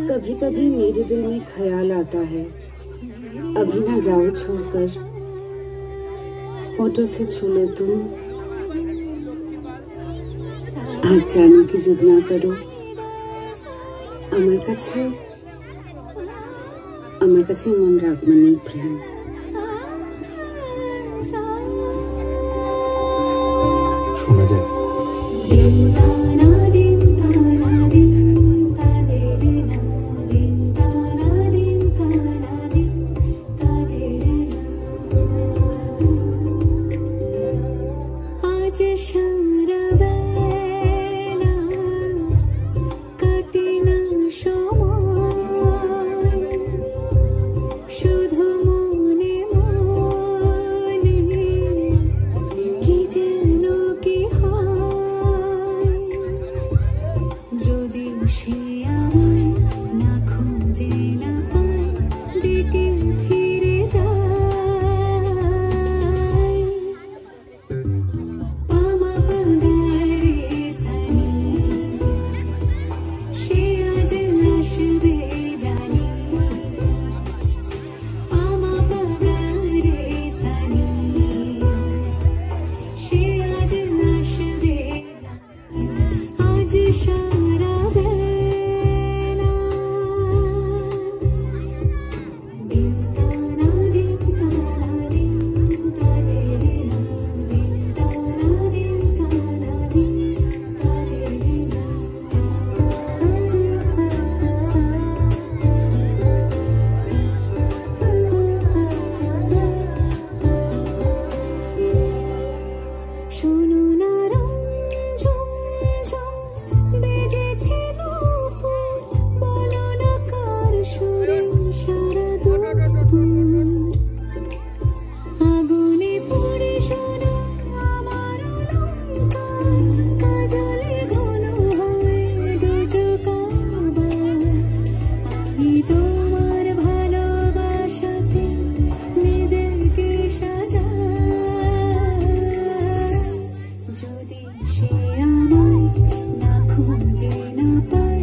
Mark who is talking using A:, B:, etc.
A: कभी कभी मेरे दिल में ख्याल आता है, अभी ना जाओ छोड़कर, होठों से छू लो तुम, आज जाने की जिद ना करो। আমার কাছে মন রাখবে নেই প্রেম।
B: শোনা যায়
C: যদি সে আমায় না খুঁজে না পায়।